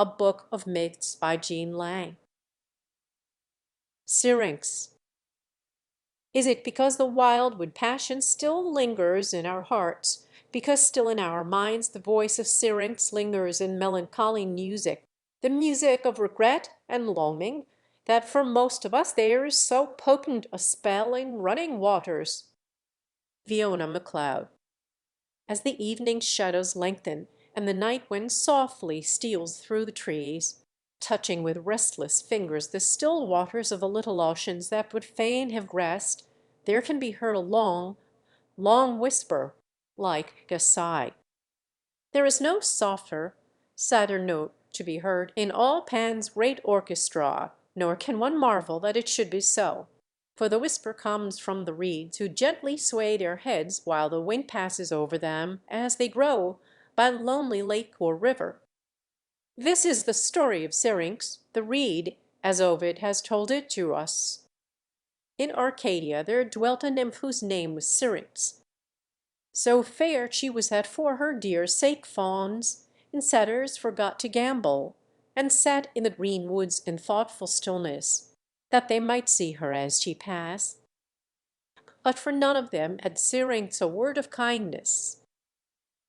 A Book of Myths by Jean Lang. Syrinx. Is it because the wildwood passion still lingers in our hearts, because still in our minds the voice of Syrinx lingers in melancholy music, the music of regret and longing, that for most of us there is so potent a spell in running waters? Fiona Macleod. As the evening shadows lengthen and the night wind softly steals through the trees, touching with restless fingers the still waters of the little oceans that would fain have rest, there can be heard a long, long whisper, like a sigh. There is no softer, sadder note to be heard in all Pan's great orchestra, nor can one marvel that it should be so. For the whisper comes from the reeds, who gently sway their heads while the wind passes over them, as they grow, by the lonely lake or river. This is the story of Syrinx, the reed, as Ovid has told it to us. In Arcadia there dwelt a nymph whose name was Syrinx. So fair she was that for her dear sake fawns and satyrs forgot to gambol, and sat in the green woods in thoughtful stillness, that they might see her as she passed. But for none of them had Syrinx a word of kindness.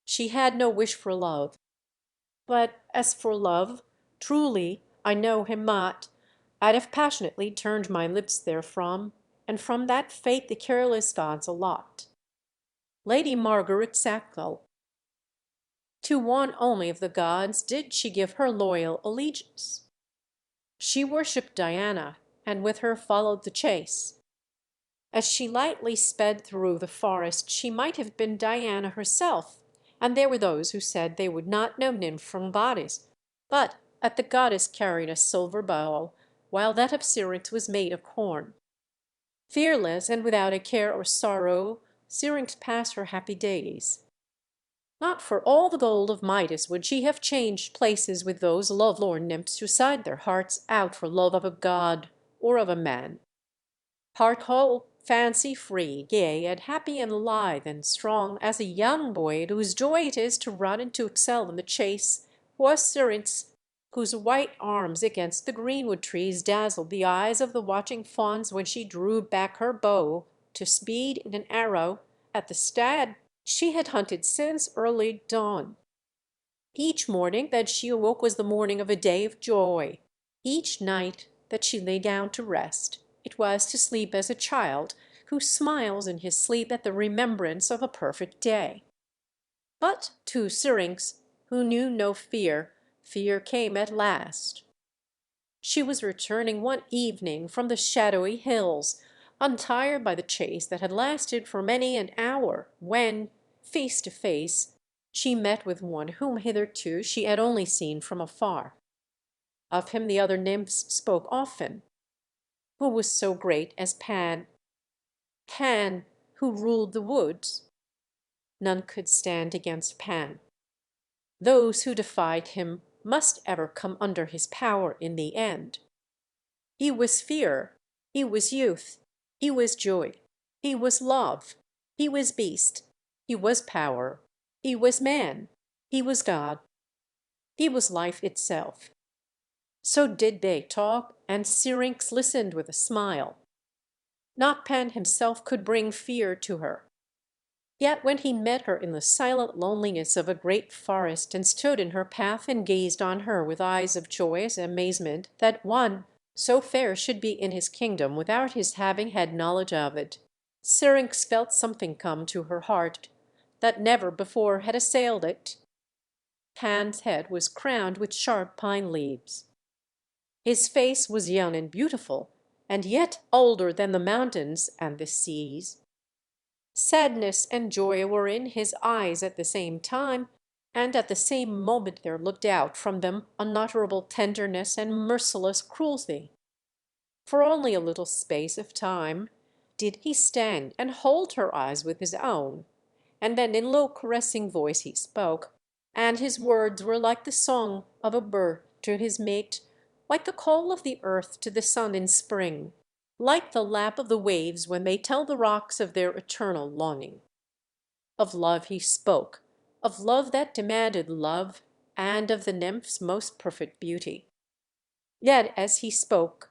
She had no wish for love. But as for love, truly I know him not. I'd have passionately turned my lips therefrom, and from that fate the careless gods allot. Lady Margaret Sackville. To one only of the gods did she give her loyal allegiance. She worshipped Diana, and with her followed the chase. As she lightly sped through the forest she might have been Diana herself, and there were those who said they would not know nymph from goddess, but that the goddess carried a silver bowl, while that of Syrinx was made of horn. Fearless and without a care or sorrow, Syrinx passed her happy days. Not for all the gold of Midas would she have changed places with those lovelorn nymphs who sighed their hearts out for love of a god or of a man. Heart whole, fancy free, gay and happy and lithe and strong as a young boy whose joy it is to run and to excel in the chase, was Syrinx, whose white arms against the greenwood trees dazzled the eyes of the watching fawns when she drew back her bow to speed in an arrow at the stag she had hunted since early dawn. Each morning that she awoke was the morning of a day of joy. Each night that she lay down to rest, it was to sleep as a child who smiles in his sleep at the remembrance of a perfect day. But to Syrinx, who knew no fear, fear came at last. She was returning one evening from the shadowy hills, untired by the chase that had lasted for many an hour, when, face to face, she met with one whom hitherto she had only seen from afar. Of him the other nymphs spoke often. Who was so great as Pan? Pan, who ruled the woods. None could stand against Pan. Those who defied him must ever come under his power in the end. He was fear, he was youth, he was joy, he was love, he was beast, he was power, he was man, he was God, he was life itself. So did they talk, and Syrinx listened with a smile. Not Pan himself could bring fear to her. Yet when he met her in the silent loneliness of a great forest, and stood in her path and gazed on her with eyes of joyous amazement that one so fair should be in his kingdom without his having had knowledge of it, Syrinx felt something come to her heart that never before had assailed it. Pan's head was crowned with sharp pine leaves. His face was young and beautiful, and yet older than the mountains and the seas. Sadness and joy were in his eyes at the same time, and at the same moment there looked out from them unutterable tenderness and merciless cruelty. For only a little space of time did he stand and hold her eyes with his own, and then in low caressing voice he spoke, and his words were like the song of a bird to his mate, like the call of the earth to the sun in spring, like the lap of the waves when they tell the rocks of their eternal longing. Of love he spoke, of love that demanded love, and of the nymph's most perfect beauty. Yet as he spoke,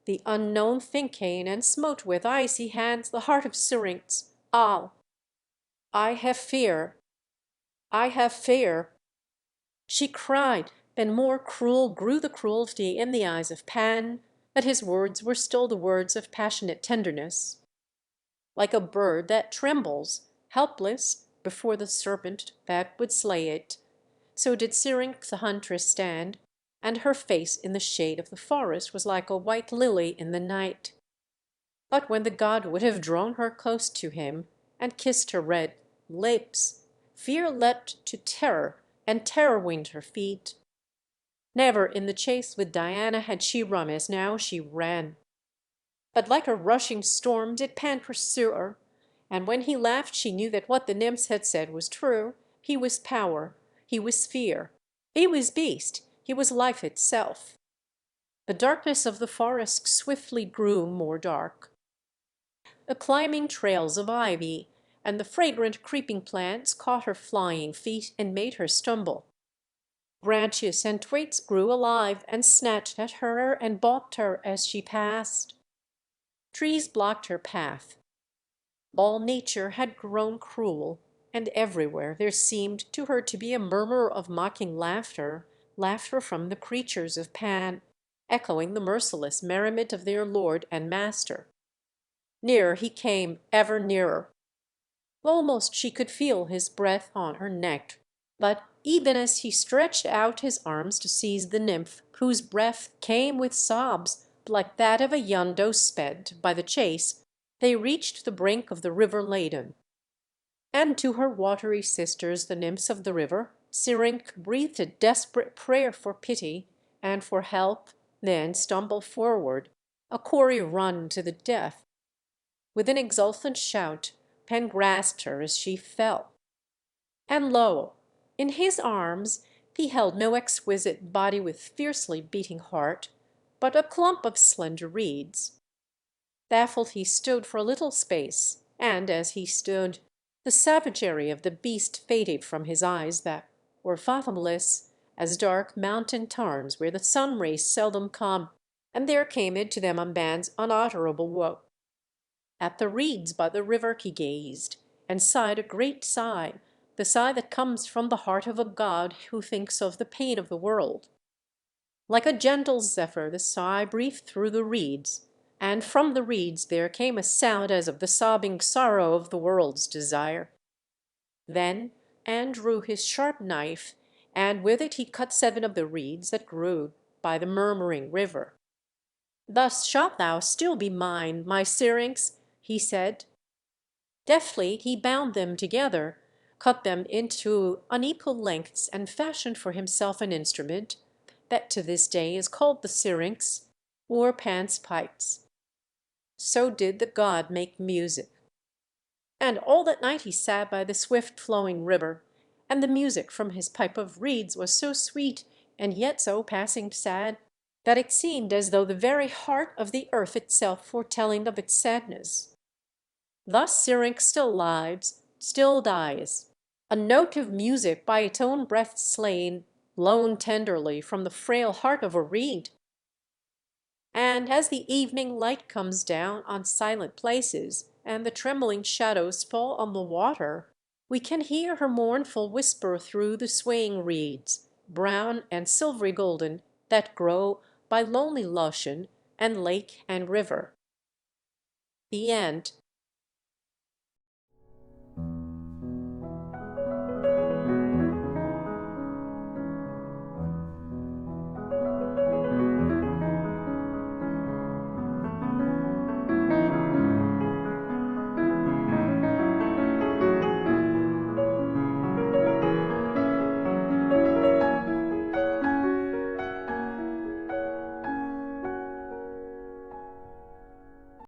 the unknown thing came and smote with icy hands the heart of Syrinx. Ah, I have fear, I have fear, she cried, then more cruel grew the cruelty in the eyes of Pan, but his words were still the words of passionate tenderness. Like a bird that trembles, helpless, before the serpent that would slay it, so did Syrinx the huntress stand, and her face in the shade of the forest was like a white lily in the night. But when the god would have drawn her close to him and kissed her red lips, fear leapt to terror, and terror winged her feet. Never in the chase with Diana had she run as now she ran. But like a rushing storm did Pan pursue her, and when he laughed she knew that what the nymphs had said was true. He was power, he was fear, he was beast, he was life itself. The darkness of the forest swiftly grew more dark. The climbing trails of ivy and the fragrant creeping plants caught her flying feet and made her stumble. Branches and twigs grew alive and snatched at her and balked her as she passed. Trees blocked her path. All nature had grown cruel, and everywhere there seemed to her to be a murmur of mocking laughter, laughter from the creatures of Pan, echoing the merciless merriment of their lord and master. Nearer he came, ever nearer. Almost she could feel his breath on her neck, but even as he stretched out his arms to seize the nymph, whose breath came with sobs like that of a Yundo sped by the chase, they reached the brink of the river laden. And to her watery sisters, the nymphs of the river, Syrinx breathed a desperate prayer for pity and for help, then stumbled forward, a quarry run to the death. With an exultant shout, Pen grasped her as she fell. And lo, in his arms he held no exquisite body with fiercely beating heart, but a clump of slender reeds. Baffled he stood for a little space, and as he stood, the savagery of the beast faded from his eyes that were fathomless as dark mountain tarns where the sun rays seldom come, and there came into them a man's unutterable woe. At the reeds by the river he gazed, and sighed a great sigh, the sigh that comes from the heart of a god who thinks of the pain of the world. Like a gentle zephyr the sigh breathed through the reeds, and from the reeds there came a sound as of the sobbing sorrow of the world's desire. Then Anne drew his sharp knife, and with it he cut 7 of the reeds that grew by the murmuring river. "Thus shalt thou still be mine, my Syrinx," he said. Deftly he bound them together, cut them into unequal lengths, and fashioned for himself an instrument that to this day is called the Syrinx, or Pan's pipes. So did the god make music. And all that night he sat by the swift flowing river, and the music from his pipe of reeds was so sweet and yet so passing sad, that it seemed as though the very heart of the earth itself foretelling of its sadness. Thus Syrinx still lives, still dies, a note of music by its own breath slain, blown tenderly from the frail heart of a reed. And as the evening light comes down on silent places, and the trembling shadows fall on the water, we can hear her mournful whisper through the swaying reeds, brown and silvery golden, that grow by lonely Lushan and lake and river. The end.